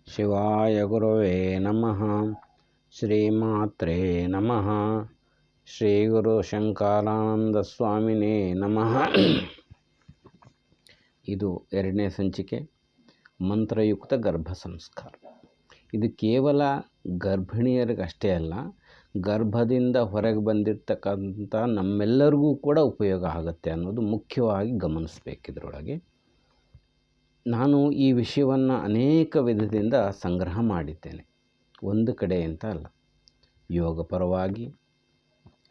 ಶಿವಾಯ ಗುರುವೇ ನಮಃ. ಶ್ರೀಮಾತ್ರೇ ನಮಃ. ಶ್ರೀ ಗುರು ಶಂಕರಾನಂದ ಸ್ವಾಮಿನೇ ನಮಃ. ಇದು 2ನೇ ಸಂಚಿಕೆ, ಮಂತ್ರಯುಕ್ತ ಗರ್ಭ ಸಂಸ್ಕಾರ. ಇದು ಕೇವಲ ಗರ್ಭಿಣಿಯರಿಗಷ್ಟೇ ಅಲ್ಲ, ಗರ್ಭದಿಂದ ಹೊರಗೆ ಬಂದಿರತಕ್ಕಂಥ ನಮ್ಮೆಲ್ಲರಿಗೂ ಕೂಡ ಉಪಯೋಗ ಆಗುತ್ತೆ ಅನ್ನೋದು ಮುಖ್ಯವಾಗಿ ಗಮನಿಸಬೇಕಿದ್ರೊಳಗೆ. ನಾನು ಈ ವಿಷಯವನ್ನು ಅನೇಕ ವಿಧದಿಂದ ಸಂಗ್ರಹ ಮಾಡಿದ್ದೇನೆ, ಒಂದು ಕಡೆ ಅಂತ ಅಲ್ಲ. ಯೋಗ ಪರವಾಗಿ,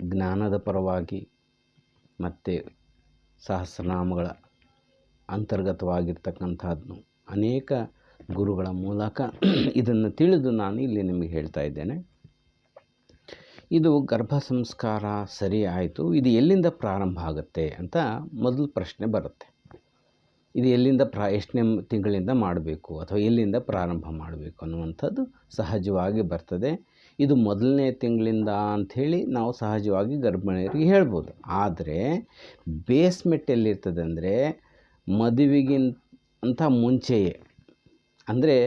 ಜ್ಞಾನದ ಪರವಾಗಿ, ಮತ್ತು ಸಹಸ್ರನಾಮಗಳ ಅಂತರ್ಗತವಾಗಿರ್ತಕ್ಕಂಥದ್ದು ಅನೇಕ ಗುರುಗಳ ಮೂಲಕ ಇದನ್ನು ತಿಳಿದು ನಾನು ಇಲ್ಲಿ ನಿಮಗೆ ಹೇಳ್ತಾ ಇದ್ದೇನೆ. ಇದು ಗರ್ಭ ಸಂಸ್ಕಾರ ಸರಿ ಆಯಿತು, ಇದು ಎಲ್ಲಿಂದ ಪ್ರಾರಂಭ ಆಗುತ್ತೆ ಅಂತ ಮೊದಲು ಪ್ರಶ್ನೆ ಬರುತ್ತೆ. ಇದು ಎಲ್ಲಿಂದ ಎಷ್ಟನೇ ತಿಂಗಳಿಂದ ಮಾಡಬೇಕು ಅಥವಾ ಎಲ್ಲಿಂದ ಪ್ರಾರಂಭ ಮಾಡಬೇಕು ಅನ್ನುವಂಥದ್ದು ಸಹಜವಾಗಿ ಬರ್ತದೆ. ಇದು 1ನೇ ತಿಂಗಳಿಂದ ಅಂಥೇಳಿ ನಾವು ಸಹಜವಾಗಿ ಗರ್ಭಿಣಿಯರಿಗೆ ಹೇಳ್ಬೋದು. ಆದರೆ ಬೇಸ್ಮೆಟ್ ಎಲ್ಲಿರ್ತದೆ ಅಂದರೆ ಮದುವೆಗಿಂತ ಮುಂಚೆಯೇ, ಅಂದರೆ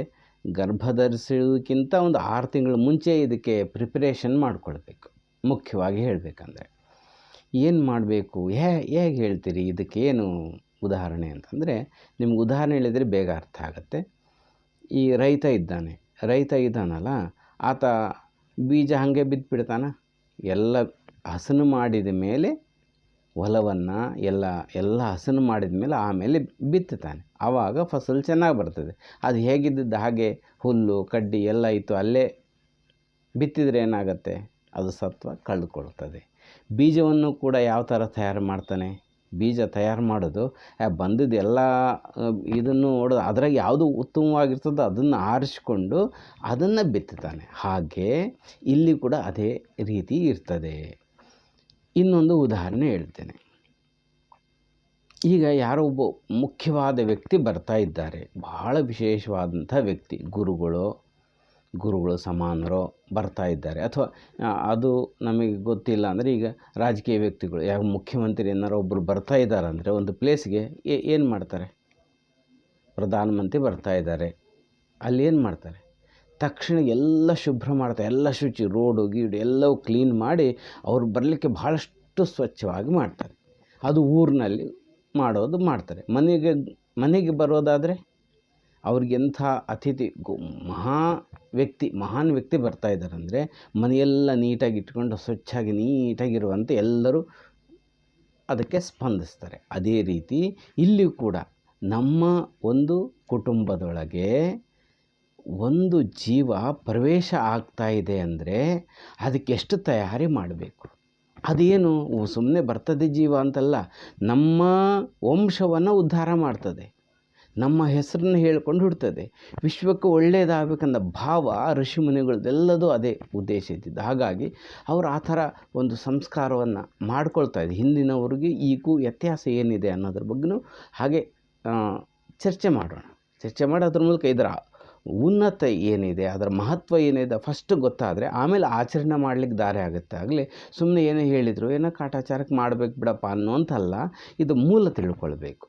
ಗರ್ಭಧರಿಸೋದಕ್ಕಿಂತ ಒಂದು 6 ತಿಂಗಳು ಮುಂಚೆ ಇದಕ್ಕೆ ಪ್ರಿಪರೇಷನ್ ಮಾಡ್ಕೊಳ್ಬೇಕು. ಮುಖ್ಯವಾಗಿ ಹೇಳಬೇಕಂದ್ರೆ ಏನು ಮಾಡಬೇಕು, ಹೇಗೆ ಹೇಳ್ತೀರಿ, ಇದಕ್ಕೇನು ಉದಾಹರಣೆ ಅಂತಂದರೆ, ನಿಮ್ಗೆ ಉದಾಹರಣೆ ಹೇಳಿದರೆ ಬೇಗ ಅರ್ಥ ಆಗುತ್ತೆ. ಈ ರೈತ ಇದ್ದಾನಲ್ಲ, ಆತ ಬೀಜ ಹಾಗೆ ಬಿದ್ದುಬಿಡ್ತಾನ. ಎಲ್ಲ ಹಸನು ಮಾಡಿದ ಮೇಲೆ ಹೊಲವನ್ನು ಎಲ್ಲ ಹಸನು ಮಾಡಿದ ಮೇಲೆ ಆಮೇಲೆ ಬಿತ್ತುತ್ತಾನೆ. ಆವಾಗ ಫಸಲು ಚೆನ್ನಾಗಿ ಬರ್ತದೆ. ಅದು ಹೇಗಿದ್ದದ್ದು ಹಾಗೆ ಹುಲ್ಲು ಕಡ್ಡಿ ಎಲ್ಲ ಇತ್ತು ಅಲ್ಲೇ ಬಿತ್ತಿದರೆ ಏನಾಗುತ್ತೆ, ಅದು ಸತ್ವ ಕಳೆದುಕೊಳ್ತದೆ. ಬೀಜವನ್ನು ಕೂಡ ಯಾವ ಥರ ತಯಾರು ಮಾಡ್ತಾನೆ, ಬೀಜ ತಯಾರು ಮಾಡೋದು ಬಂದದ್ದು ಎಲ್ಲ ಇದನ್ನು ನೋಡೋದು, ಅದ್ರಾಗ ಯಾವುದು ಉತ್ತಮವಾಗಿರ್ತದೋ ಅದನ್ನು ಆರಿಸಿಕೊಂಡು ಅದನ್ನು ಬಿತ್ತುತ್ತಾನೆ. ಹಾಗೆ ಇಲ್ಲಿ ಕೂಡ ಅದೇ ರೀತಿ ಇರ್ತದೆ. ಇನ್ನೊಂದು ಉದಾಹರಣೆ ಹೇಳ್ತೇನೆ. ಈಗ ಯಾರೋ ಒಬ್ಬ ಮುಖ್ಯವಾದ ವ್ಯಕ್ತಿ ಬರ್ತಾ ಇದ್ದಾರೆ, ಬಹಳ ವಿಶೇಷವಾದಂಥ ವ್ಯಕ್ತಿ, ಗುರುಗಳು ಸಮಾನರು ಬರ್ತಾ ಇದ್ದಾರೆ. ಅಥವಾ ಅದು ನಮಗೆ ಗೊತ್ತಿಲ್ಲ ಅಂದರೆ, ಈಗ ರಾಜಕೀಯ ವ್ಯಕ್ತಿಗಳು, ಯಾವ ಮುಖ್ಯಮಂತ್ರಿ ಏನಾರು ಒಬ್ಬರು ಬರ್ತಾ ಇದ್ದಾರೆ ಅಂದರೆ ಒಂದು ಪ್ಲೇಸ್ಗೆ ಏನು ಮಾಡ್ತಾರೆ, ಪ್ರಧಾನಮಂತ್ರಿ ಬರ್ತಾ ಇದ್ದಾರೆ, ಅಲ್ಲಿ ಏನು ಮಾಡ್ತಾರೆ, ತಕ್ಷಣ ಎಲ್ಲ ಶುಭ್ರ ಮಾಡ್ತಾರೆ, ಎಲ್ಲ ಶುಚಿ, ರೋಡು ಗೀಡು ಎಲ್ಲವೂ ಕ್ಲೀನ್ ಮಾಡಿ ಅವ್ರು ಬರಲಿಕ್ಕೆ ಭಾಳಷ್ಟು ಸ್ವಚ್ಛವಾಗಿ ಮಾಡ್ತಾರೆ. ಅದು ಊರಿನಲ್ಲಿ ಮಾಡ್ತಾರೆ. ಮನೆಗೆ ಬರೋದಾದರೆ ಅವ್ರಿಗೆಂಥ ಅತಿಥಿ, ಮಹಾನ್ ವ್ಯಕ್ತಿ ಬರ್ತಾ ಇದ್ದಾರೆ ಅಂದರೆ ಮನೆಯೆಲ್ಲ ನೀಟಾಗಿ ಇಟ್ಕೊಂಡು ಸ್ವಚ್ಛಾಗಿ ನೀಟಾಗಿರುವಂತೆ ಎಲ್ಲರೂ ಅದಕ್ಕೆ ಸ್ಪಂದಿಸ್ತಾರೆ. ಅದೇ ರೀತಿ ಇಲ್ಲಿ ಕೂಡ ನಮ್ಮ ಒಂದು ಕುಟುಂಬದೊಳಗೆ ಒಂದು ಜೀವ ಪ್ರವೇಶ ಆಗ್ತಾ ಇದೆ ಅಂದರೆ ಅದಕ್ಕೆ ಎಷ್ಟು ತಯಾರಿ ಮಾಡಬೇಕು. ಅದೇನು ಸುಮ್ಮನೆ ಬರ್ತದೆ ಜೀವ ಅಂತಲ್ಲ, ನಮ್ಮ ವಂಶವನ್ನು ಉದ್ಧಾರ ಮಾಡ್ತದೆ, ನಮ್ಮ ಹೆಸರನ್ನು ಹೇಳ್ಕೊಂಡು ಹುಡ್ತದೆ, ವಿಶ್ವಕ್ಕೆ ಒಳ್ಳೆಯದಾಗಬೇಕಂದ ಭಾವ ಋಷಿಮುನಿಗಳದ್ದೆಲ್ಲದೂ ಅದೇ ಉದ್ದೇಶ ಇದ್ದಿದ್ದು. ಹಾಗಾಗಿ ಅವರು ಆ ಥರ ಒಂದು ಸಂಸ್ಕಾರವನ್ನು ಮಾಡ್ಕೊಳ್ತಾ ಇದ್ದೆ. ಹಿಂದಿನವ್ರಿಗೆ ಈಗೂ ವ್ಯತ್ಯಾಸ ಏನಿದೆ ಅನ್ನೋದ್ರ ಬಗ್ಗೆನೂ ಹಾಗೆ ಚರ್ಚೆ ಮಾಡಿ ಅದ್ರ ಮೂಲಕ ಇದರ ಉನ್ನತ ಏನಿದೆ, ಅದರ ಮಹತ್ವ ಏನಿದೆ ಫಸ್ಟ್ ಗೊತ್ತಾದರೆ ಆಮೇಲೆ ಆಚರಣೆ ಮಾಡಲಿಕ್ಕೆ ದಾರಿ ಆಗುತ್ತೆ. ಆಗಲಿ ಸುಮ್ಮನೆ ಏನೋ ಹೇಳಿದರು, ಏನೋ ಕಾಟಾಚಾರಕ್ಕೆ ಮಾಡಬೇಕು ಬಿಡಪ್ಪ ಅನ್ನೋಂತಲ್ಲ, ಇದು ಮೂಲ ತಿಳ್ಕೊಳ್ಬೇಕು.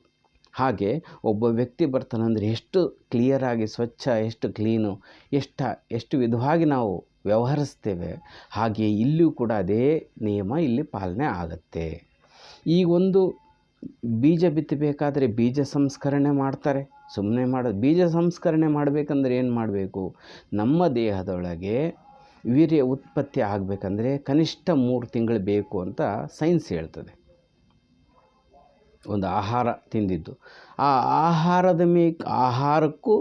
ಹಾಗೆ ಒಬ್ಬ ವ್ಯಕ್ತಿ ಬರ್ತಾನಂದರೆ ಎಷ್ಟು ಕ್ಲಿಯರಾಗಿ, ಸ್ವಚ್ಛ, ಎಷ್ಟು ಕ್ಲೀನು, ಎಷ್ಟು ವಿಧವಾಗಿ ನಾವು ವ್ಯವಹರಿಸ್ತೇವೆ, ಹಾಗೆ ಇಲ್ಲಿಯೂ ಕೂಡ ಅದೇ ನಿಯಮ ಇಲ್ಲಿ ಪಾಲನೆ ಆಗುತ್ತೆ. ಈಗ ಒಂದು ಬೀಜ ಬಿತ್ತಬೇಕಾದ್ರೆ ಬೀಜ ಸಂಸ್ಕರಣೆ ಮಾಡ್ತಾರೆ, ಸುಮ್ಮನೆ ಮಾಡೋದು. ಬೀಜ ಸಂಸ್ಕರಣೆ ಮಾಡಬೇಕಂದ್ರೆ ಏನು ಮಾಡಬೇಕು, ನಮ್ಮ ದೇಹದೊಳಗೆ ವೀರ್ಯ ಉತ್ಪತ್ತಿ ಆಗಬೇಕಂದ್ರೆ ಕನಿಷ್ಠ 3 ತಿಂಗಳು ಬೇಕು ಅಂತ ಸೈನ್ಸ್ ಹೇಳ್ತದೆ. ಒಂದು ಆಹಾರ ತಿಂದಿದ್ದು, ಆ ಆಹಾರಕ್ಕೂ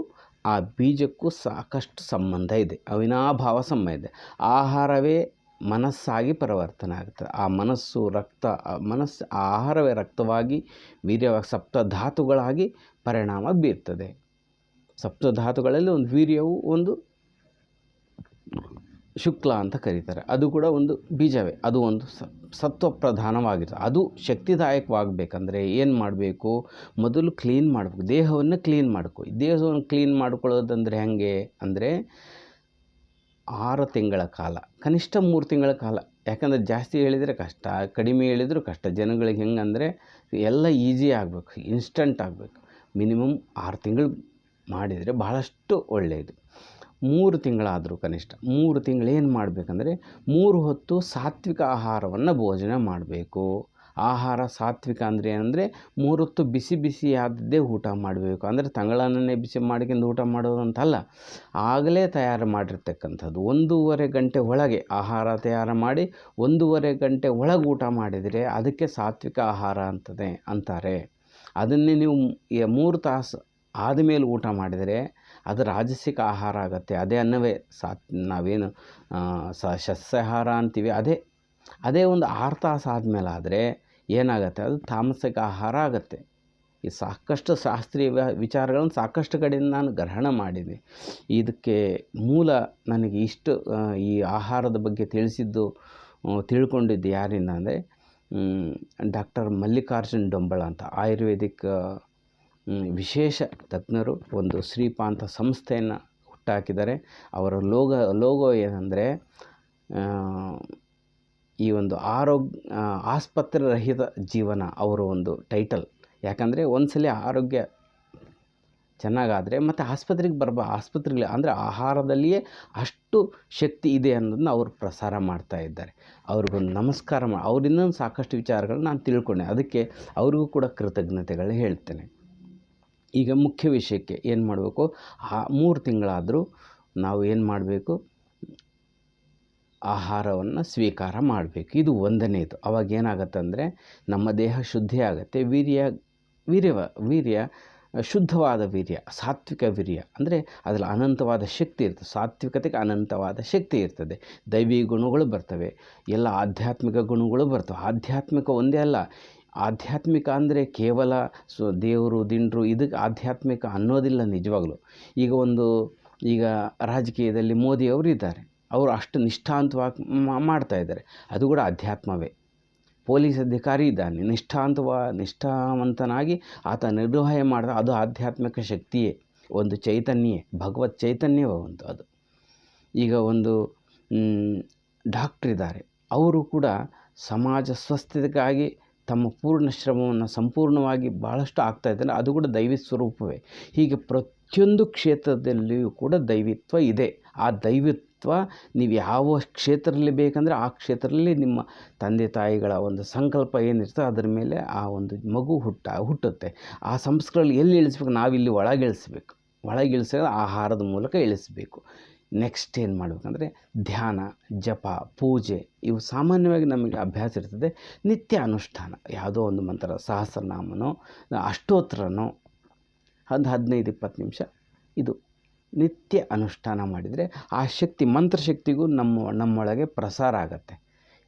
ಆ ಬೀಜಕ್ಕೂ ಸಾಕಷ್ಟು ಸಂಬಂಧ ಇದೆ, ಅವಿನಾಭಾವ ಸಂಬಂಧ ಇದೆ. ಆಹಾರವೇ ಮನಸ್ಸಾಗಿ ಪರಿವರ್ತನೆ ಆಗುತ್ತದೆ. ಆ ಆಹಾರವೇ ರಕ್ತವಾಗಿ, ವೀರ್ಯವಾಗಿ, ಸಪ್ತಧಾತುಗಳಾಗಿ ಪರಿಣಾಮ ಬೀರ್ತದೆ. ಸಪ್ತಧಾತುಗಳಲ್ಲಿ ಒಂದು ವೀರ್ಯವು ಒಂದು ಶುಕ್ಲ ಅಂತ ಕರೀತಾರೆ, ಅದು ಕೂಡ ಒಂದು ಬೀಜವೇ, ಅದು ಒಂದು ಸತ್ವ ಪ್ರಧಾನವಾಗಿರ್ತದೆ. ಅದು ಶಕ್ತಿದಾಯಕವಾಗಬೇಕಂದ್ರೆ ಏನು ಮಾಡಬೇಕು, ಮೊದಲು ಕ್ಲೀನ್ ಮಾಡಬೇಕು, ದೇಹವನ್ನು ಕ್ಲೀನ್ ದೇಹವನ್ನು ಕ್ಲೀನ್ ಮಾಡ್ಕೊಳ್ಳೋದಂದರೆ ಹೇಗೆ ಅಂದರೆ 6 ತಿಂಗಳ ಕಾಲ, ಕನಿಷ್ಠ 3 ತಿಂಗಳ ಕಾಲ. ಯಾಕಂದರೆ ಜಾಸ್ತಿ ಹೇಳಿದರೆ ಕಷ್ಟ, ಕಡಿಮೆ ಹೇಳಿದರೂ ಕಷ್ಟ. ಜನಗಳಿಗೆ ಹೆಂಗಂದರೆ ಎಲ್ಲ ಈಸಿ ಆಗಬೇಕು, ಇನ್ಸ್ಟಂಟ್ ಆಗಬೇಕು. ಮಿನಿಮಮ್ 6 ತಿಂಗಳು ಮಾಡಿದರೆ ಬಹಳಷ್ಟು ಒಳ್ಳೆಯದು. 3 ತಿಂಗಳಾದರೂ ಕನಿಷ್ಠ 3 ತಿಂಗಳು ಏನು ಮಾಡಬೇಕಂದ್ರೆ 3 ಹೊತ್ತು ಸಾತ್ವಿಕ ಆಹಾರವನ್ನು ಭೋಜನ ಮಾಡಬೇಕು. ಆಹಾರ ಸಾತ್ವಿಕ ಅಂದರೆ ಏನಂದರೆ 3 ಹೊತ್ತು ಬಿಸಿ ಬಿಸಿಯಾದದ್ದೇ ಊಟ ಮಾಡಬೇಕು. ಅಂದರೆ ತಂಗಳನ್ನೇ ಬಿಸಿ ಮಾಡ್ಕೊಂಡು ಊಟ ಮಾಡೋದು ಅಂತಲ್ಲ, ಆಗಲೇ ತಯಾರು ಮಾಡಿರ್ತಕ್ಕಂಥದ್ದು. 1.5 ಗಂಟೆ ಒಳಗೆ ಆಹಾರ ತಯಾರು ಮಾಡಿ 1.5 ಗಂಟೆ ಒಳಗೆ ಊಟ ಮಾಡಿದರೆ ಅದಕ್ಕೆ ಸಾತ್ವಿಕ ಆಹಾರ ಅಂತಾರೆ. ಅದನ್ನೇ ನೀವು 3 ತಾಸು ಆದಮೇಲೆ ಊಟ ಮಾಡಿದರೆ ಅದು ರಾಜಸಿಕ ಆಹಾರ ಆಗುತ್ತೆ. ಅದೇ ಅನ್ನವೇ ನಾವೇನು ಸಸ್ಯಾಹಾರ ಅಂತೀವಿ, ಅದೇ ಒಂದು 6 ತಾಸು ಆದಮೇಲೆ ಆದರೆ ಏನಾಗುತ್ತೆ, ಅದು ತಾಮಸಿಕ ಆಹಾರ ಆಗುತ್ತೆ. ಈ ಸಾಕಷ್ಟು ಶಾಸ್ತ್ರೀಯ ವಿಚಾರಗಳನ್ನು ಸಾಕಷ್ಟು ಕಡೆಯಿಂದ ನಾನು ಗ್ರಹಣ ಮಾಡಿದ್ದೀನಿ. ಇದಕ್ಕೆ ಮೂಲ ನನಗೆ ಇಷ್ಟು ಈ ಆಹಾರದ ಬಗ್ಗೆ ತಿಳ್ಕೊಂಡಿದ್ದು ಯಾರಿಂದ ಅಂದರೆ ಡಾಕ್ಟರ್ ಮಲ್ಲಿಕಾರ್ಜುನ್ ಡೊಂಬಳ ಅಂತ ಆಯುರ್ವೇದಿಕ್ ವಿಶೇಷ ತಜ್ಞರು ಒಂದು ಶ್ರೀಪಾ ಅಂತ ಸಂಸ್ಥೆಯನ್ನು ಹುಟ್ಟಾಕಿದ್ದಾರೆ. ಅವರ ಲೋಗೋ ಏನಂದರೆ ಈ ಒಂದು ಆಸ್ಪತ್ರೆ ರಹಿತ ಜೀವನ ಅವರ ಒಂದು ಟೈಟಲ್. ಯಾಕಂದರೆ ಒಂದ್ಸಲ ಆರೋಗ್ಯ ಚೆನ್ನಾಗಾದರೆ ಮತ್ತು ಆಸ್ಪತ್ರೆಗೆ ಅಂದರೆ ಆಹಾರದಲ್ಲಿಯೇ ಅಷ್ಟು ಶಕ್ತಿ ಇದೆ ಅನ್ನೋದನ್ನ ಅವರು ಪ್ರಸಾರ ಮಾಡ್ತಾ ಇದ್ದಾರೆ. ಅವ್ರಿಗೊಂದು ನಮಸ್ಕಾರ ಅವರಿಂದ ಸಾಕಷ್ಟು ವಿಚಾರಗಳನ್ನ ನಾನು ತಿಳ್ಕೊಂಡೆ. ಅದಕ್ಕೆ ಅವ್ರಿಗೂ ಕೂಡ ಕೃತಜ್ಞತೆಗಳು ಹೇಳ್ತೇನೆ. ಈಗ ಮುಖ್ಯ ವಿಷಯಕ್ಕೆ ಏನು ಮಾಡಬೇಕು, 3 ತಿಂಗಳಾದರೂ ನಾವು ಏನು ಮಾಡಬೇಕು, ಆಹಾರವನ್ನು ಸ್ವೀಕಾರ ಮಾಡಬೇಕು. ಇದು ಒಂದನೇದು. ಅವಾಗ ಏನಾಗುತ್ತೆ ಅಂದರೆ ನಮ್ಮ ದೇಹ ಶುದ್ಧಿ ಆಗುತ್ತೆ. ವೀರ್ಯ ಶುದ್ಧವಾದ ವೀರ್ಯ, ಸಾತ್ವಿಕ ವೀರ್ಯ ಅಂದರೆ ಅದರಲ್ಲಿ ಅನಂತವಾದ ಶಕ್ತಿ ಇರ್ತದೆ. ಸಾತ್ವಿಕತೆಗೆ ಅನಂತವಾದ ಶಕ್ತಿ ಇರ್ತದೆ. ದೈವಿ ಗುಣಗಳು ಬರ್ತವೆ, ಎಲ್ಲ ಆಧ್ಯಾತ್ಮಿಕ ಗುಣಗಳು ಬರ್ತವೆ. ಆಧ್ಯಾತ್ಮಿಕ ಒಂದೇ ಅಲ್ಲ, ಆಧ್ಯಾತ್ಮಿಕ ಅಂದರೆ ಕೇವಲ ದೇವರು ದಿಂಡ್ರು ಇದಕ್ಕೆ ಆಧ್ಯಾತ್ಮಿಕ ಅನ್ನೋದಿಲ್ಲ ನಿಜವಾಗಲೂ. ಈಗ ರಾಜಕೀಯದಲ್ಲಿ ಮೋದಿಯವರು ಇದ್ದಾರೆ, ಅವರು ಅಷ್ಟು ನಿಷ್ಠಾಂತವಾಗಿ ಮಾಡ್ತಾಯಿದ್ದಾರೆ, ಅದು ಕೂಡ ಅಧ್ಯಾತ್ಮವೇ. ಪೊಲೀಸ್ ಅಧಿಕಾರಿ ಇದ್ದಾನೆ, ನಿಷ್ಠಾವಂತನಾಗಿ ಆತ ನಿರ್ವಹಣೆ ಮಾಡಿದ, ಅದು ಆಧ್ಯಾತ್ಮಿಕ ಶಕ್ತಿಯೇ, ಒಂದು ಚೈತನ್ಯವೇ, ಭಗವತ್ ಚೈತನ್ಯವೇ ಅದು. ಈಗ ಒಂದು ಡಾಕ್ಟ್ರ್ ಇದ್ದಾರೆ, ಅವರು ಕೂಡ ಸಮಾಜ ಸ್ವಸ್ಥತೆಗಾಗಿ ತಮ್ಮ ಪೂರ್ಣ ಶ್ರಮವನ್ನು ಸಂಪೂರ್ಣವಾಗಿ ಭಾಳಷ್ಟು ಆಗ್ತಾಯಿದ್ದಾರೆ, ಅದು ಕೂಡ ದೈವಿ ಸ್ವರೂಪವೇ. ಹೀಗೆ ಪ್ರತಿಯೊಂದು ಕ್ಷೇತ್ರದಲ್ಲಿಯೂ ಕೂಡ ದೈವಿತ್ವ ಇದೆ. ಆ ದೈವಿತ್ವ ನೀವು ಯಾವ ಕ್ಷೇತ್ರದಲ್ಲಿ ಬೇಕಂದರೆ ಆ ಕ್ಷೇತ್ರದಲ್ಲಿ ನಿಮ್ಮ ತಂದೆ ತಾಯಿಗಳ ಒಂದು ಸಂಕಲ್ಪ ಏನಿರ್ತೋ ಅದರ ಮೇಲೆ ಆ ಒಂದು ಮಗು ಹುಟ್ಟುತ್ತೆ. ಆ ಸಂಸ್ಕೃತಿ ಎಲ್ಲಿ ಇಳಿಸ್ಬೇಕು, ನಾವಿಲ್ಲಿ ಒಳಗಿಳಿಸಿದ್ರೆ ಆಹಾರದ ಮೂಲಕ ಇಳಿಸಬೇಕು. ನೆಕ್ಸ್ಟ್ ಏನು ಮಾಡಬೇಕಂದ್ರೆ ಧ್ಯಾನ, ಜಪ, ಪೂಜೆ ಇವು ಸಾಮಾನ್ಯವಾಗಿ ನಮಗೆ ಅಭ್ಯಾಸ ಇರ್ತದೆ. ನಿತ್ಯ ಅನುಷ್ಠಾನ, ಯಾವುದೋ ಒಂದು ಮಂತ್ರ, ಸಹಸ್ರನಾಮನೋ ಅಷ್ಟೋತ್ತರನೋ 15-20 ನಿಮಿಷ ಇದು ನಿತ್ಯ ಅನುಷ್ಠಾನ ಮಾಡಿದರೆ ಆ ಶಕ್ತಿ, ಮಂತ್ರಶಕ್ತಿಗೂ ನಮ್ಮೊಳಗೆ ಪ್ರಸಾರ ಆಗತ್ತೆ.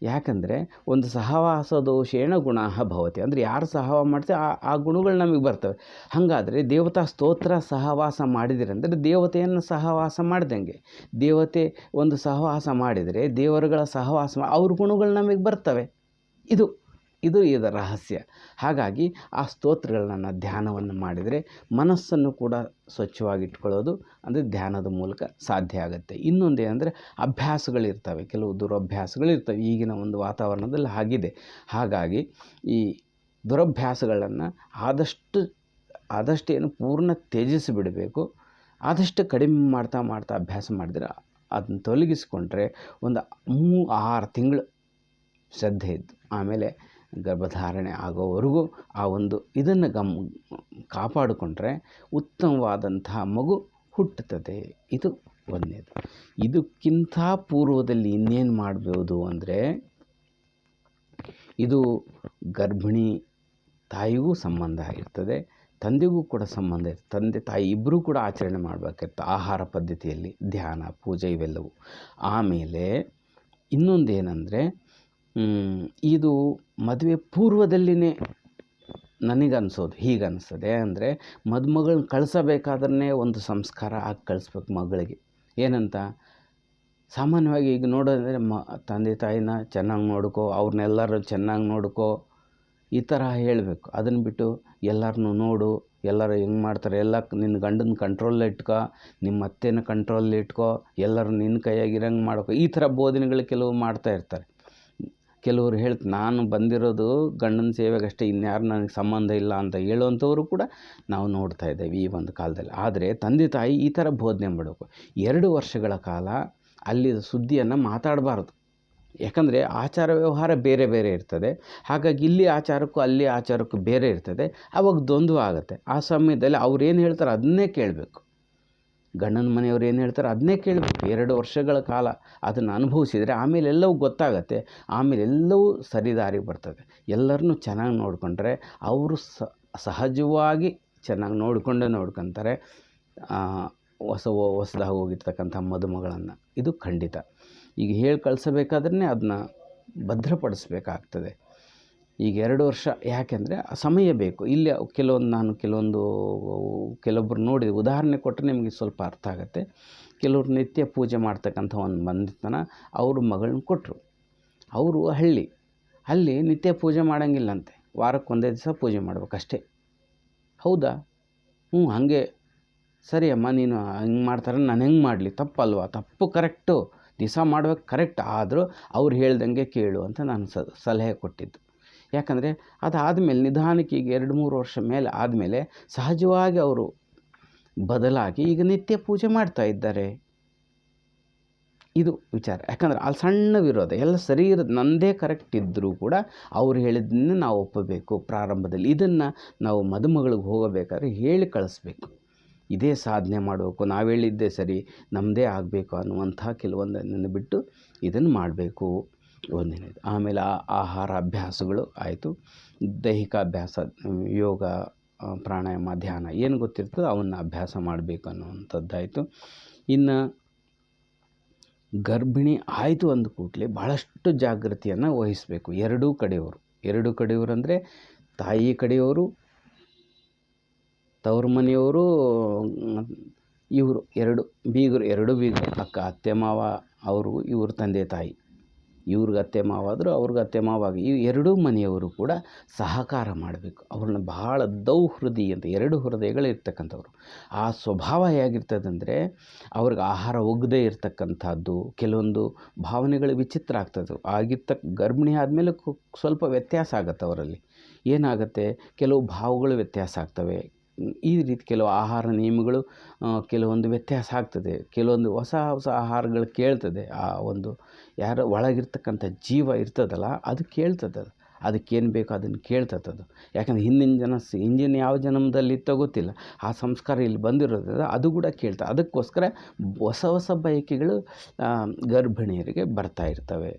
ಯಾಕಂದರೆ ಒಂದು ಸಹವಾಸ ದೋಷೇಣ ಗುಣಾಃ ಭವತಿ, ಅಂದರೆ ಯಾರು ಸಹವಾಸ ಮಾಡ್ತಾರೆ ಆ ಗುಣಗಳು ನಮಗೆ ಬರ್ತವೆ. ಹಾಗಾದರೆ ದೇವತಾ ಸ್ತೋತ್ರ ಸಹವಾಸ ಮಾಡಿದಿರಂದರೆ ದೇವತೆಯನ್ನು ಸಹವಾಸ ಮಾಡಿದಂಗೆ. ದೇವತೆ ಒಂದು ಸಹವಾಸ ಮಾಡಿದರೆ ದೇವರುಗಳ ಸಹವಾಸ ಅವ್ರ ಗುಣಗಳು ನಮಗೆ ಬರ್ತವೆ. ಇದು ಇದರ ರಹಸ್ಯ. ಹಾಗಾಗಿ ಆ ಸ್ತೋತ್ರಗಳನ್ನ ಧ್ಯಾನವನ್ನು ಮಾಡಿದರೆ ಮನಸ್ಸನ್ನು ಕೂಡ ಸ್ವಚ್ಛವಾಗಿಟ್ಕೊಳ್ಳೋದು ಅಂದರೆ ಧ್ಯಾನದ ಮೂಲಕ ಸಾಧ್ಯ ಆಗುತ್ತೆ. ಇನ್ನೊಂದೇನೆಂದರೆ ಅಭ್ಯಾಸಗಳಿರ್ತವೆ, ಕೆಲವು ದುರಭ್ಯಾಸಗಳಿರ್ತವೆ. ಈಗಿನ ಒಂದು ವಾತಾವರಣದಲ್ಲಿ ಆಗಿದೆ. ಹಾಗಾಗಿ ಈ ದುರಭ್ಯಾಸಗಳನ್ನು ಆದಷ್ಟೇನು ಪೂರ್ಣ ತ್ಯಜಿಸಿಬಿಡಬೇಕು. ಆದಷ್ಟು ಕಡಿಮೆ ಮಾಡ್ತಾ ಅಭ್ಯಾಸ ಮಾಡಿದರೆ ಅದನ್ನು ತೊಲಗಿಸ್ಕೊಂಡ್ರೆ ಒಂದು 6 ತಿಂಗಳು ಶ್ರದ್ಧೆ ಇದ್ದು ಆಮೇಲೆ ಗರ್ಭಧಾರಣೆ ಆಗೋವರೆಗೂ ಆ ಒಂದು ಇದನ್ನು ಕಾಪಾಡಿಕೊಂಡ್ರೆ ಉತ್ತಮವಾದಂತಹ ಮಗು ಹುಟ್ಟುತ್ತದೆ. ಇದು ಒಂದನೇದು. ಇದಕ್ಕಿಂತ ಪೂರ್ವದಲ್ಲಿ ಇನ್ನೇನು ಮಾಡಬಹುದು ಅಂದರೆ, ಇದು ಗರ್ಭಿಣಿ ತಾಯಿಗೂ ಸಂಬಂಧ ಇರ್ತದೆ, ತಂದೆಗೂ ಕೂಡ ಸಂಬಂಧ ಇರ್ತದೆ. ತಂದೆ ತಾಯಿ ಇಬ್ಬರೂ ಕೂಡ ಆಚರಣೆ ಮಾಡಬೇಕಿರ್ತದೆ ಆಹಾರ ಪದ್ಧತಿಯಲ್ಲಿ, ಧ್ಯಾನ, ಪೂಜೆ ಇವೆಲ್ಲವೂ. ಆಮೇಲೆ ಇನ್ನೊಂದೇನೆಂದರೆ, ಇದು ಮದುವೆ ಪೂರ್ವದಲ್ಲಿನೇ ನನಗನ್ಸೋದು ಹೀಗನ್ನಿಸ್ತದೆ. ಅಂದರೆ ಮದುಮಗಳನ್ನ ಕಳಿಸಬೇಕಾದ್ರೆ ಒಂದು ಸಂಸ್ಕಾರ ಆಗಿ ಕಳಿಸ್ಬೇಕು ಮಗಳಿಗೆ. ಏನಂತ ಸಾಮಾನ್ಯವಾಗಿ ಈಗ ನೋಡೋದಂದರೆ ತಂದೆ ತಾಯಿನ ಚೆನ್ನಾಗಿ ನೋಡ್ಕೋ, ಅವ್ರನ್ನೆಲ್ಲರೂ ಚೆನ್ನಾಗಿ ನೋಡ್ಕೋ, ಈ ಥರ ಹೇಳಬೇಕು. ಅದನ್ನು ಬಿಟ್ಟು ಎಲ್ಲರನ್ನೂ ನೋಡು, ಎಲ್ಲರೂ ಹೆಂಗೆ ಮಾಡ್ತಾರೆ, ಎಲ್ಲ ನಿನ್ನ ಗಂಡನ ಕಂಟ್ರೋಲ್ ಇಟ್ಕೋ, ನಿಮ್ಮ ಅತ್ತೆನ ಕಂಟ್ರೋಲ್ ಇಟ್ಕೋ, ಎಲ್ಲರೂ ನಿನ್ನ ಕೈಯಾಗಿರಂಗೆ ಮಾಡ್ಕೋ, ಈ ಥರ ಬೋಧನೆಗಳು ಕೆಲವು ಮಾಡ್ತಾ ಇರ್ತಾರೆ. ಕೆಲವರು ನಾನು ಬಂದಿರೋದು ಗಂಡನ ಸೇವೆಗಷ್ಟೇ, ಇನ್ಯಾರು ನನಗೆ ಸಂಬಂಧ ಇಲ್ಲ ಅಂತ ಹೇಳುವಂಥವರು ಕೂಡ ನಾವು ನೋಡ್ತಾ ಇದ್ದೇವೆ ಈ ಒಂದು ಕಾಲದಲ್ಲಿ. ಆದರೆ ತಂದೆ ತಾಯಿ ಈ ಥರ ಬೋಧನೆ ಮಾಡಬೇಕು. 2 ವರ್ಷಗಳ ಕಾಲ ಅಲ್ಲಿ ಸುದ್ದಿಯನ್ನು ಮಾತಾಡಬಾರ್ದು. ಯಾಕಂದರೆ ಆಚಾರ ವ್ಯವಹಾರ ಬೇರೆ ಬೇರೆ ಇರ್ತದೆ. ಹಾಗಾಗಿ ಇಲ್ಲಿ ಆಚಾರಕ್ಕೂ ಅಲ್ಲಿ ಆಚಾರಕ್ಕೂ ಬೇರೆ ಇರ್ತದೆ. ಆವಾಗ ದ್ವಂದ್ವ ಆಗುತ್ತೆ. ಆ ಸಮಯದಲ್ಲಿ ಅವ್ರು ಏನು ಹೇಳ್ತಾರೆ ಅದನ್ನೇ ಕೇಳಬೇಕು. ಗಂಡನ ಮನೆಯವ್ರು ಏನು ಹೇಳ್ತಾರೆ ಅದನ್ನೇ ಕೇಳಬೇಕು. 2 ವರ್ಷಗಳ ಕಾಲ ಅದನ್ನು ಅನುಭವಿಸಿದರೆ ಆಮೇಲೆ ಎಲ್ಲವೂ ಗೊತ್ತಾಗತ್ತೆ. ಆಮೇಲೆ ಎಲ್ಲವೂ ಸರಿದಾರಿಗೆ ಬರ್ತದೆ. ಎಲ್ಲರನ್ನೂ ಚೆನ್ನಾಗಿ ನೋಡಿಕೊಂಡ್ರೆ ಅವರು ಸಹಜವಾಗಿ ಚೆನ್ನಾಗಿ ನೋಡ್ಕೊತಾರೆ ಹೊಸದಾಗಿ ಹೋಗಿರ್ತಕ್ಕಂಥ ಮದುಮಗಳನ್ನು. ಇದು ಖಂಡಿತ. ಈಗ ಹೇಳಿ ಕಳಿಸಬೇಕಾದ್ರೆ ಅದನ್ನ ಭದ್ರಪಡಿಸ್ಬೇಕಾಗ್ತದೆ. ಈಗ 2 ವರ್ಷ ಯಾಕೆಂದರೆ ಸಮಯ ಬೇಕು. ಇಲ್ಲಿ ಕೆಲವೊಬ್ಬರು ನೋಡಿ ಉದಾಹರಣೆ ಕೊಟ್ಟರೆ ನಿಮಗೆ ಸ್ವಲ್ಪ ಅರ್ಥ ಆಗುತ್ತೆ. ಕೆಲವರು ನಿತ್ಯ ಪೂಜೆ ಮಾಡ್ತಕ್ಕಂಥ ಒಂದು ಬಂದಿತನ ಅವರು ಮಗಳನ್ನ ಕೊಟ್ಟರು. ಅವರು ಅಲ್ಲಿ ನಿತ್ಯ ಪೂಜೆ ಮಾಡೋಂಗಿಲ್ಲಂತೆ. ವಾರಕ್ಕೆ ಒಂದೇ ದಿವಸ ಪೂಜೆ ಮಾಡ್ಬೇಕಷ್ಟೇ. ಹೌದಾ? ಹಾಗೆ ಸರಿ ಅಮ್ಮ, ನೀನು ಹಿಂಗೆ ಮಾಡ್ತಾರೆ, ನಾನು ಹೆಂಗೆ ಮಾಡಲಿ? ತಪ್ಪಲ್ವಾ? ತಪ್ಪು ಕರೆಕ್ಟು, ದಿವಸ ಮಾಡ್ಬೇಕು ಕರೆಕ್ಟ್. ಆದರೂ ಅವ್ರು ಹೇಳ್ದಂಗೆ ಕೇಳು ಅಂತ ನಾನು ಸಲಹೆ ಕೊಟ್ಟಿದ್ದು. ಯಾಕಂದರೆ ಅದಾದಮೇಲೆ ನಿಧಾನಕ್ಕೆ ಈಗ 2-3 ವರ್ಷ ಮೇಲೆ ಆದಮೇಲೆ ಸಹಜವಾಗಿ ಅವರು ಬದಲಾಗಿ ಈಗ ನಿತ್ಯ ಪೂಜೆ ಮಾಡ್ತಾ ಇದ್ದಾರೆ. ಇದು ವಿಚಾರ. ಯಾಕಂದರೆ ಅಲ್ಲಿ ಸಣ್ಣ ವಿರೋಧ ಎಲ್ಲ ಸರಿ ಇರೋದು, ನನ್ನದೇ ಕರೆಕ್ಟ್ ಇದ್ದರೂ ಕೂಡ ಅವ್ರು ಹೇಳಿದ್ದನ್ನು ನಾವು ಒಪ್ಪಬೇಕು ಪ್ರಾರಂಭದಲ್ಲಿ. ಇದನ್ನು ನಾವು ಮದುಮಗಳಿಗೆ ಹೋಗಬೇಕಾದ್ರೆ ಹೇಳಿ ಕಳಿಸ್ಬೇಕು. ಇದೇ ಸಾಧನೆ ಮಾಡಬೇಕು, ನಾವು ಹೇಳಿದ್ದೇ ಸರಿ, ನಮ್ಮದೇ ಆಗಬೇಕು ಅನ್ನುವಂಥ ಕೆಲವೊಂದನ್ನು ಬಿಟ್ಟು ಇದನ್ನು ಮಾಡಬೇಕು. ಒಂದಿನದು. ಆಮೇಲೆ ಆಹಾರ ಅಭ್ಯಾಸಗಳು ಆಯಿತು. ದೈಹಿಕ ಅಭ್ಯಾಸ, ಯೋಗ, ಪ್ರಾಣಾಯಾಮ, ಧ್ಯಾನ ಏನು ಗೊತ್ತಿರ್ತದೋ ಅವನ್ನು ಅಭ್ಯಾಸ ಮಾಡಬೇಕು ಅನ್ನುವಂಥದ್ದಾಯಿತು. ಇನ್ನು ಗರ್ಭಿಣಿ ಆಯಿತು ಅಂದ ಕೂಡಲೇ ಭಾಳಷ್ಟು ಜಾಗೃತಿಯನ್ನು ವಹಿಸಬೇಕು. ಎರಡೂ ಕಡೆಯವರು ಅಂದರೆ ತಾಯಿ ಕಡೆಯವರು, ತವರು ಮನೆಯವರು, ಇವರು ಎರಡು ಬೀಗರು, ಅಕ್ಕ, ಅತ್ತೆ ಮಾವ, ಅವರು ಇವ್ರ ತಂದೆ ತಾಯಿ, ಇವ್ರಿಗೆ ಅತ್ತೆ ಮಾವ ಆದರೂ ಅವ್ರಿಗೆ ಅತ್ತೆ ಮಾವಾಗಿ ಈ ಎರಡೂ ಮನೆಯವರು ಕೂಡ ಸಹಕಾರ ಮಾಡಬೇಕು. ಅವ್ರನ್ನ ಬಹಳ ದೌಹೃದಿ ಅಂತ 2 ಹೃದಯಗಳಿರ್ತಕ್ಕಂಥವ್ರು. ಆ ಸ್ವಭಾವ ಹೇಗಿರ್ತದಂದರೆ ಅವ್ರಿಗೆ ಆಹಾರ ಒಗ್ಗದೇ ಇರ್ತಕ್ಕಂಥದ್ದು, ಕೆಲವೊಂದು ಭಾವನೆಗಳು ವಿಚಿತ್ರ ಆಗ್ತದೆ. ಗರ್ಭಿಣಿ ಆದಮೇಲೆ ಸ್ವಲ್ಪ ವ್ಯತ್ಯಾಸ ಆಗುತ್ತೆ ಅವರಲ್ಲಿ. ಏನಾಗುತ್ತೆ, ಕೆಲವು ಭಾವಗಳು ವ್ಯತ್ಯಾಸ ಆಗ್ತವೆ. ಈ ರೀತಿ ಕೆಲವು ಆಹಾರ ನಿಯಮಗಳು ಕೆಲವೊಂದು ವ್ಯತ್ಯಾಸ ಆಗ್ತದೆ. ಕೆಲವೊಂದು ಹೊಸ ಆಹಾರಗಳು ಕೇಳ್ತದೆ. ಆ ಒಂದು ಯಾರೋ ಒಳಗಿರ್ತಕ್ಕಂಥ ಜೀವ ಇರ್ತದಲ್ಲ, ಅದು ಕೇಳ್ತದೆ. ಅದಕ್ಕೇನು ಬೇಕೋ ಅದನ್ನು ಕೇಳ್ತದದು. ಯಾಕಂದರೆ ಹಿಂದಿನ ಯಾವ ಜನ್ಮದಲ್ಲಿ ಇತ್ತೋ ಗೊತ್ತಿಲ್ಲ, ಆ ಸಂಸ್ಕಾರ ಇಲ್ಲಿ ಬಂದಿರೋದ್ರಿಂದ ಅದು ಕೂಡ ಕೇಳ್ತದೆ. ಅದಕ್ಕೋಸ್ಕರ ಹೊಸ ಬಯಕೆಗಳು ಗರ್ಭಿಣಿಯರಿಗೆ ಬರ್ತಾ ಇರ್ತವೆ.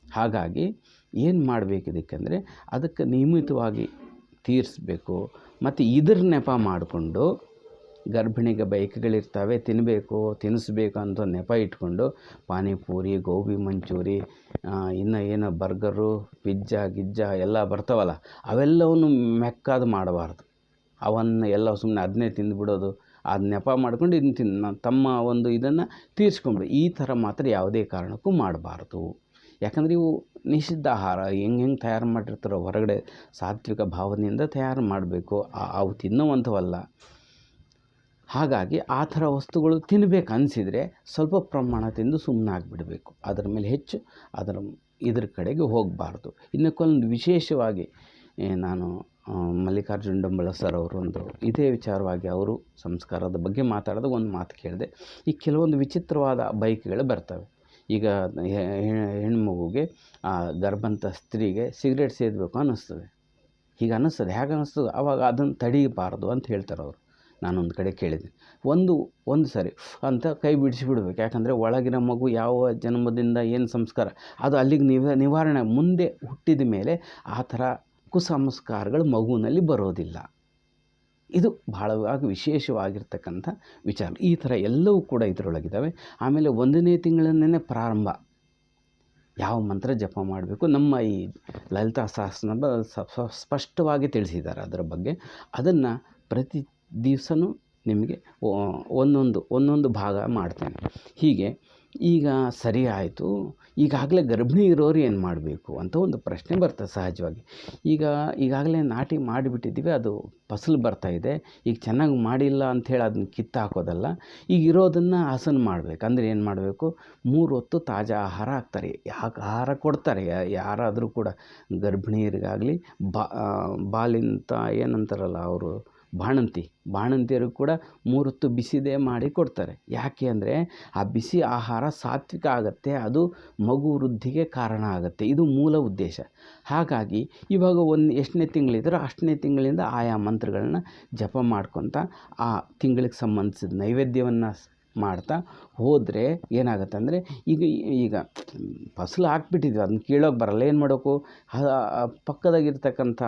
ಹಾಗಾಗಿ ಏನು ಮಾಡಬೇಕಿದಕ್ಕೆಂದರೆ ಅದಕ್ಕೆ ನಿಯಮಿತವಾಗಿ ತೀರಿಸ್ಬೇಕು. ಮತ್ತು ಇದ್ರ ನೆಪ ಮಾಡಿಕೊಂಡು ಗರ್ಭಿಣಿಗೆ ಬಯಕೆಗಳಿರ್ತವೆ, ತಿನ್ನಿಸ್ಬೇಕು ಅಂತ ನೆಪ ಇಟ್ಕೊಂಡು ಪಾನಿಪೂರಿ, ಗೋಬಿ ಮಂಚೂರಿ, ಇನ್ನು ಏನೋ ಬರ್ಗರು, ಪಿಜ್ಜಾ ಎಲ್ಲ ಬರ್ತಾವಲ್ಲ, ಅವೆಲ್ಲವನ್ನು ಮೆಕ್ಕಾದು ಮಾಡಬಾರ್ದು. ಅವನ್ನು ಎಲ್ಲ ಸುಮ್ಮನೆ ಅದನ್ನೇ ತಿಂದುಬಿಡೋದು, ಅದು ನೆಪ ಮಾಡ್ಕೊಂಡು ಇದನ್ನು ತಮ್ಮ ಒಂದು ಇದನ್ನು ತೀರಿಸ್ಕೊಂಬಿಡಿ. ಈ ಥರ ಮಾತ್ರ ಯಾವುದೇ ಕಾರಣಕ್ಕೂ ಮಾಡಬಾರ್ದು. ಯಾಕಂದರೆ ಇವು ನಿಷಿದ್ಧ ಆಹಾರ. ಹೆಂಗೆ ತಯಾರು ಮಾಡಿರ್ತಾರೋ ಹೊರಗಡೆ ಸಾತ್ವಿಕ ಭಾವನೆಯಿಂದ ತಯಾರು ಮಾಡಬೇಕು, ಅವು ತಿನ್ನುವಂಥವಲ್ಲ. ಹಾಗಾಗಿ ಆ ಥರ ವಸ್ತುಗಳು ತಿನ್ನಬೇಕು ಅನಿಸಿದರೆ ಸ್ವಲ್ಪ ಪ್ರಮಾಣ ತಿಂದು ಸುಮ್ಮನಾಗಿಬಿಡಬೇಕು. ಅದರ ಮೇಲೆ ಹೆಚ್ಚು ಇದ್ರ ಕಡೆಗೆ ಹೋಗಬಾರ್ದು. ಇನ್ನಕ್ಕೊಂದು ವಿಶೇಷವಾಗಿ ನಾನು ಮಲ್ಲಿಕಾರ್ಜುನ ಡಂಬಳ ಸರ್ ಅವರು ಇದೇ ವಿಚಾರವಾಗಿ ಅವರು ಸಂಸ್ಕಾರದ ಬಗ್ಗೆ ಮಾತಾಡಿದಾಗ ಒಂದು ಮಾತು ಕೇಳಿದೆ. ಈ ಕೆಲವೊಂದು ವಿಚಿತ್ರವಾದ ಬಯಕೆಗಳು ಬರ್ತವೆ. ಈಗ ಹೆಣ್ಮಗುಗೆ, ಗರ್ಭಂತ ಸ್ತ್ರೀಗೆ ಸಿಗರೇಟ್ ಸೇದಬೇಕು ಅನ್ನಿಸ್ತದೆ. ಹೀಗೆ ಅನ್ನಿಸ್ತದೆ. ಹೇಗೆ ಅನ್ನಿಸ್ತದೆ? ಆವಾಗ ಅದನ್ನು ತಡೀಬಾರ್ದು ಅಂತ ಹೇಳ್ತಾರೆ ಅವರು. ನಾನೊಂದು ಕಡೆ ಕೇಳಿದ್ದೀನಿ. ಒಂದು ಸರಿ ಅಂತ ಕೈ ಬಿಡಿಸಿಬಿಡ್ಬೇಕು. ಯಾಕಂದರೆ ಒಳಗಿನ ಮಗು ಯಾವ ಜನ್ಮದಿಂದ ಏನು ಸಂಸ್ಕಾರ ಅದು ಅಲ್ಲಿಗೆ ನಿವಾರಣೆ. ಮುಂದೆ ಹುಟ್ಟಿದ ಮೇಲೆ ಆ ಥರ ಕುಸಂಸ್ಕಾರಗಳು ಮಗುವಿನಲ್ಲಿ ಬರೋದಿಲ್ಲ. ಇದು ಬಹಳವಾಗಿ ವಿಶೇಷವಾಗಿರ್ತಕ್ಕಂಥ ವಿಚಾರ. ಈ ಥರ ಎಲ್ಲವೂ ಕೂಡ ಇದರೊಳಗಿದ್ದಾವೆ. ಆಮೇಲೆ 1ನೇ ತಿಂಗಳಿಂದನೇ ಪ್ರಾರಂಭ, ಯಾವ ಮಂತ್ರ ಜಪ ಮಾಡಬೇಕು ನಮ್ಮ ಈ ಲಲಿತಾ ಸಹಸ್ರನಾಮ ಸ್ಪಷ್ಟವಾಗಿ ತಿಳಿಸಿದ್ದಾರೆ ಅದರ ಬಗ್ಗೆ. ಅದನ್ನು ಪ್ರತಿ ದಿವಸನೂ ನಿಮಗೆ ಒಂದೊಂದು ಭಾಗ ಮಾಡ್ತೇನೆ. ಹೀಗೆ ಈಗ ಸರಿ ಆಯಿತು, ಈಗಾಗಲೇ ಗರ್ಭಿಣಿ ಇರೋರು ಏನು ಮಾಡಬೇಕು ಅಂತ ಒಂದು ಪ್ರಶ್ನೆ ಬರ್ತದೆ ಸಹಜವಾಗಿ. ಈಗಾಗಲೇ ನಾಟಿ ಮಾಡಿಬಿಟ್ಟಿದ್ದೀವಿ, ಅದು ಫಸಲು ಬರ್ತಾಯಿದೆ, ಈಗ ಚೆನ್ನಾಗಿ ಮಾಡಿಲ್ಲ ಅಂಥೇಳಿ ಅದನ್ನ ಕಿತ್ತಾಕೋದಲ್ಲ. ಈಗ ಇರೋದನ್ನು ಹಸನು ಮಾಡಬೇಕು. ಅಂದರೆ ಏನು ಮಾಡಬೇಕು, 3 ಹೊತ್ತು ತಾಜಾ ಆಹಾರ ಹಾಕ್ತಾರೆ, ಆಹಾರ ಕೊಡ್ತಾರೆ. ಯಾರಾದರೂ ಕೂಡ ಗರ್ಭಿಣಿಯರಿಗಾಗಲಿ ಬಾಲಿಂತ ಏನಂತಾರಲ್ಲ ಅವರು ಬಾಣಂತಿಯರಿಗೆ ಕೂಡ 3 ಹೊತ್ತು ಬಿಸಿದೇ ಮಾಡಿ ಕೊಡ್ತಾರೆ. ಯಾಕೆ ಅಂದರೆ ಆ ಬಿಸಿ ಆಹಾರ ಸಾತ್ವಿಕ ಆಗುತ್ತೆ, ಅದು ಮಗು ವೃದ್ಧಿಗೆ ಕಾರಣ ಆಗುತ್ತೆ. ಇದು ಮೂಲ ಉದ್ದೇಶ. ಹಾಗಾಗಿ ಇವಾಗ ಎಷ್ಟನೇ ತಿಂಗಳಿದ್ರೋ ಅಷ್ಟನೇ ತಿಂಗಳಿಂದ ಆಯಾ ಮಂತ್ರಗಳನ್ನ ಜಪ ಮಾಡ್ಕೊತ ಆ ತಿಂಗಳಿಗೆ ಸಂಬಂಧಿಸಿದ ನೈವೇದ್ಯವನ್ನು ಮಾಡ್ತಾ ಹೋದರೆ ಏನಾಗುತ್ತೆ ಅಂದರೆ ಈಗ ಫಸಲು ಹಾಕ್ಬಿಟ್ಟಿದ್ವಿ, ಅದನ್ನ ಕೀಳೋಕೆ ಬರಲ್ಲ. ಏನು ಮಾಡಬೇಕು, ಪಕ್ಕದಾಗಿರ್ತಕ್ಕಂಥ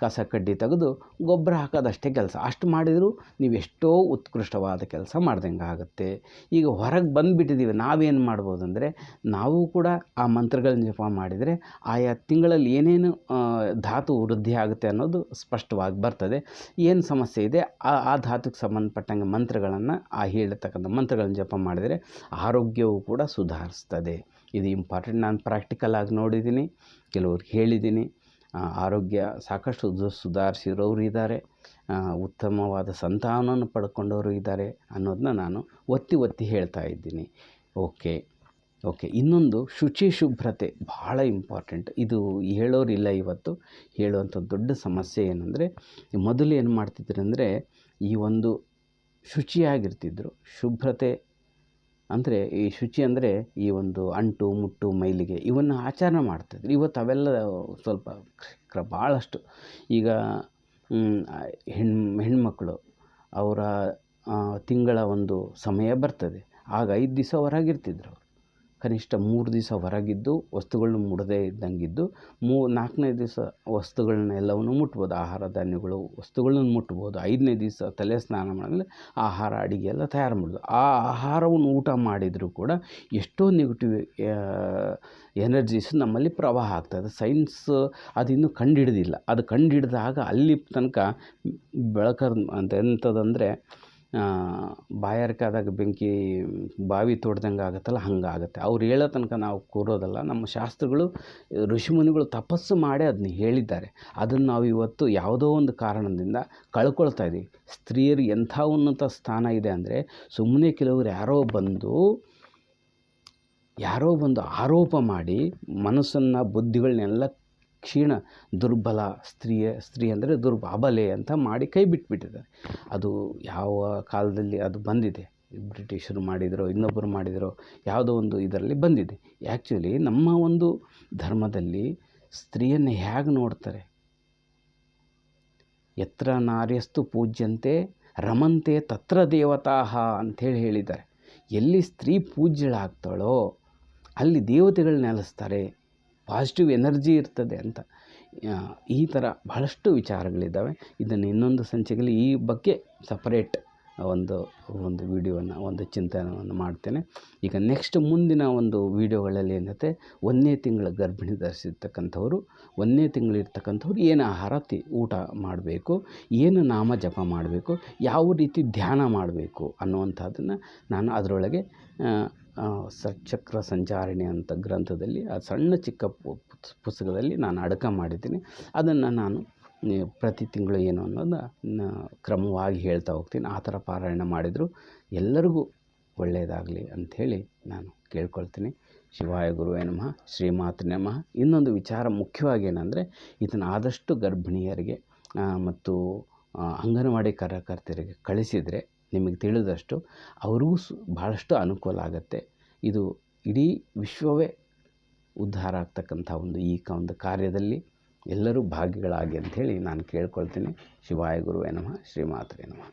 ಕಸ ಕಡ್ಡಿ ತೆಗೆದು ಗೊಬ್ಬರ ಹಾಕೋದಷ್ಟೇ ಕೆಲಸ. ಅಷ್ಟು ಮಾಡಿದರೂ ನೀವು ಎಷ್ಟೋ ಉತ್ಕೃಷ್ಟವಾದ ಕೆಲಸ ಮಾಡ್ದಂಗೆ ಆಗುತ್ತೆ. ಈಗ ಹೊರಗೆ ಬಂದುಬಿಟ್ಟಿದ್ದೀವಿ, ನಾವೇನು ಮಾಡ್ಬೋದು ಅಂದರೆ ನಾವು ಕೂಡ ಆ ಮಂತ್ರಗಳನ್ನ ಜಪ ಮಾಡಿದರೆ ಆಯಾ ತಿಂಗಳಲ್ಲಿ ಏನೇನು ಧಾತು ವೃದ್ಧಿ ಆಗುತ್ತೆ ಅನ್ನೋದು ಸ್ಪಷ್ಟವಾಗಿ ಬರ್ತದೆ. ಏನು ಸಮಸ್ಯೆ ಇದೆ ಆ ಧಾತುಕ್ಕೆ ಸಂಬಂಧಪಟ್ಟಂಗೆ ಮಂತ್ರಗಳನ್ನು ಹೇಳಿರ್ತಕ್ಕಂಥ ಮಂತ್ರಗಳನ್ನು ಜಪ ಮಾಡಿದರೆ ಆರೋಗ್ಯವು ಕೂಡ ಸುಧಾರಿಸ್ತದೆ. ಇದು ಇಂಪಾರ್ಟೆಂಟ್. ನಾನು ಪ್ರಾಕ್ಟಿಕಲ್ ಆಗಿ ನೋಡಿದ್ದೀನಿ, ಕೆಲವ್ರಿಗೆ ಹೇಳಿದ್ದೀನಿ. ಆರೋಗ್ಯ ಸಾಕಷ್ಟು ಸುಧಾರಿಸಿರೋರು ಇದ್ದಾರೆ, ಉತ್ತಮವಾದ ಸಂತಾನವನ್ನು ಪಡ್ಕೊಂಡವರು ಇದ್ದಾರೆ ಅನ್ನೋದನ್ನ ನಾನು ಒತ್ತಿ ಹೇಳ್ತಾ ಇದ್ದೀನಿ. ಓಕೆ. ಇನ್ನೊಂದು ಶುಭ್ರತೆ ಭಾಳ ಇಂಪಾರ್ಟೆಂಟ್. ಇದು ಹೇಳೋರಿಲ್ಲ ಇವತ್ತು. ಹೇಳುವಂಥ ದೊಡ್ಡ ಸಮಸ್ಯೆ ಏನಂದರೆ, ಮೊದಲು ಏನು ಮಾಡ್ತಿದ್ರು ಅಂದರೆ ಈ ಒಂದು ಶುಚಿಯಾಗಿರ್ತಿದ್ರು. ಶುಭ್ರತೆ ಅಂದರೆ ಈ ಶುಚಿ ಅಂದರೆ ಈ ಒಂದು ಅಂಟು ಮುಟ್ಟು ಮೈಲಿಗೆ ಇವನ್ನು ಆಚರಣೆ ಮಾಡ್ತಿದ್ರು. ಇವತ್ತು ಅವೆಲ್ಲ ಸ್ವಲ್ಪ ಭಾಳಷ್ಟು. ಈಗ ಹೆಣ್ಮಕ್ಕಳು ಅವರ ತಿಂಗಳ ಒಂದು ಸಮಯ ಬರ್ತದೆ, ಆಗ 5 ದಿವಸ ಹೊರಗಿರ್ತಿದ್ರು. ಕನಿಷ್ಠ 3 ದಿವಸ ಹೊರಗಿದ್ದು ವಸ್ತುಗಳನ್ನ ಮುಡದೇ ಇದ್ದಂಗಿದ್ದು 4ನೇ ದಿವಸ ವಸ್ತುಗಳನ್ನೆಲ್ಲವನ್ನು ಮುಟ್ಬೋದು, ಆಹಾರ ಧಾನ್ಯಗಳು ವಸ್ತುಗಳನ್ನ ಮುಟ್ಬೋದು. 5ನೇ ದಿವಸ ತಲೆ ಸ್ನಾನ ಮಾಡಿದ್ರೆ ಆಹಾರ ಅಡಿಗೆ ಎಲ್ಲ ತಯಾರು ಮಾಡೋದು. ಆ ಆಹಾರವನ್ನು ಊಟ ಮಾಡಿದರೂ ಕೂಡ ಎಷ್ಟೋ ನೆಗೆಟಿವ್ ಎನರ್ಜೀಸ್ ನಮ್ಮಲ್ಲಿ ಪ್ರವಾಹ ಆಗ್ತದೆ. ಸೈನ್ಸ್ ಅದಿನ್ನೂ ಕಂಡುಹಿಡ್ದಿಲ್ಲ. ಅದು ಕಂಡುಹಿಡ್ದಾಗ ಅಲ್ಲಿ ತನಕ ಬೆಳಕದು ಅಂತ ಎಂಥದಂದರೆ ಬಾಯಾರಿಕೆ ಬೆಂಕಿ ಬಾವಿ ತೋಡ್ದಂಗೆ ಆಗುತ್ತಲ್ಲ, ಹಂಗಾಗುತ್ತೆ. ಅವ್ರು ಹೇಳೋ ತನಕ ನಾವು ಕೂರೋದಲ್ಲ. ನಮ್ಮ ಶಾಸ್ತ್ರಗಳು ಋಷಿಮುನಿಗಳು ತಪಸ್ಸು ಮಾಡಿ ಅದನ್ನ ಹೇಳಿದ್ದಾರೆ. ಅದನ್ನು ನಾವು ಇವತ್ತು ಯಾವುದೋ ಒಂದು ಕಾರಣದಿಂದ ಕಳ್ಕೊಳ್ತಾ ಇದ್ದೀವಿ. ಸ್ತ್ರೀಯರಿಗೆ ಎಂಥ ಉನ್ನತ ಸ್ಥಾನ ಇದೆ ಅಂದರೆ, ಸುಮ್ಮನೆ ಕೆಲವರು ಯಾರೋ ಬಂದು ಆರೋಪ ಮಾಡಿ ಮನಸ್ಸನ್ನು ಬುದ್ಧಿಗಳನ್ನೆಲ್ಲ ದುರ್ಬಲ ಸ್ತ್ರೀ ಅಂದರೆ ಅಬಲೆ ಅಂತ ಮಾಡಿ ಕೈ ಬಿಟ್ಬಿಟ್ಟಿದ್ದಾರೆ. ಅದು ಯಾವ ಕಾಲದಲ್ಲಿ ಅದು ಬಂದಿದೆ, ಬ್ರಿಟಿಷರು ಮಾಡಿದರೋ ಇನ್ನೊಬ್ಬರು ಮಾಡಿದರೋ ಯಾವುದೋ ಒಂದು ಇದರಲ್ಲಿ ಬಂದಿದೆ. ಆ್ಯಕ್ಚುಲಿ ನಮ್ಮ ಒಂದು ಧರ್ಮದಲ್ಲಿ ಸ್ತ್ರೀಯನ್ನು ಹೇಗೆ ನೋಡ್ತಾರೆ, ಯತ್ರ ನಾರ್ಯಸ್ತು ಪೂಜ್ಯಂತೆ ರಮಂತೆ ತತ್ರ ದೇವತಾಹ ಅಂಥೇಳಿ ಹೇಳಿದ್ದಾರೆ. ಎಲ್ಲಿ ಸ್ತ್ರೀ ಪೂಜ್ಯಳಾಗ್ತಾಳೋ ಅಲ್ಲಿ ದೇವತೆಗಳು ನೆಲೆಸ್ತಾರೆ, ಪಾಸಿಟಿವ್ ಎನರ್ಜಿ ಇರ್ತದೆ ಅಂತ. ಈ ಥರ ಬಹಳಷ್ಟು ವಿಚಾರಗಳಿದ್ದಾವೆ. ಇದನ್ನು ಇನ್ನೊಂದು ಸಂಚಿಕೆಯಲ್ಲಿ ಈ ಬಗ್ಗೆ ಸಪರೇಟ್ ಒಂದು ವಿಡಿಯೋವನ್ನು, ಒಂದು ಚಿಂತನವನ್ನು ಮಾಡ್ತೇನೆ. ಈಗ ನೆಕ್ಸ್ಟ್ ಮುಂದಿನ ಒಂದು ವಿಡಿಯೋಗಳಲ್ಲಿ ಏನಂತೆ, 1ನೇ ತಿಂಗಳ ಗರ್ಭಿಣಿ ಧರಿಸಿರ್ತಕ್ಕಂಥವ್ರು, 1ನೇ ತಿಂಗಳಿರ್ತಕ್ಕಂಥವ್ರು ಏನು ಆಹಾರ ಊಟ ಮಾಡಬೇಕು, ಏನು ನಾಮ ಜಪ ಮಾಡಬೇಕು, ಯಾವ ರೀತಿ ಧ್ಯಾನ ಮಾಡಬೇಕು ಅನ್ನುವಂಥದ್ದನ್ನು ನಾನು ಅದರೊಳಗೆ ಚಕ್ರ ಸಂಚಾರಿಣಿ ಅಂತ ಗ್ರಂಥದಲ್ಲಿ, ಆ ಸಣ್ಣ ಚಿಕ್ಕ ಪುಸ್ತಕದಲ್ಲಿ ನಾನು ಅಡಕ ಮಾಡಿದ್ದೀನಿ. ಅದನ್ನು ನಾನು ಪ್ರತಿ ತಿಂಗಳು ಏನು ಅನ್ನೋದನ್ನ ಕ್ರಮವಾಗಿ ಹೇಳ್ತಾ ಹೋಗ್ತೀನಿ. ಆ ಥರ ಪಾರಾಯಣ ಮಾಡಿದರೂ ಎಲ್ಲರಿಗೂ ಒಳ್ಳೆಯದಾಗಲಿ ಅಂಥೇಳಿ ನಾನು ಕೇಳ್ಕೊಳ್ತೀನಿ. ಶಿವಾಯ ಗುರುವೇ ನಮಃ, ಶ್ರೀಮಾತೃ ನಮಃ. ಇನ್ನೊಂದು ವಿಚಾರ ಮುಖ್ಯವಾಗಿ ಏನಂದರೆ, ಇದನ್ನು ಆದಷ್ಟು ಗರ್ಭಿಣಿಯರಿಗೆ ಮತ್ತು ಅಂಗನವಾಡಿ ಕಾರ್ಯಕರ್ತರಿಗೆ ಕಳಿಸಿದರೆ ನಿಮಗೆ ತಿಳಿದಷ್ಟು ಅವ್ರಿಗೂ ಭಾಳಷ್ಟು ಅನುಕೂಲ ಆಗುತ್ತೆ. ಇದು ಇಡೀ ವಿಶ್ವವೇ ಉದ್ಧಾರ ಆಗ್ತಕ್ಕಂಥ ಈ ಒಂದು ಕಾರ್ಯದಲ್ಲಿ ಎಲ್ಲರೂ ಭಾಗಿಗಳಾಗಿ ಅಂಥೇಳಿ ನಾನು ಕೇಳ್ಕೊಳ್ತೀನಿ. ಶಿವಾಯ ಗುರುವೇ ನಮಃ, ಶ್ರೀಮಾತೃ ನಮಃ.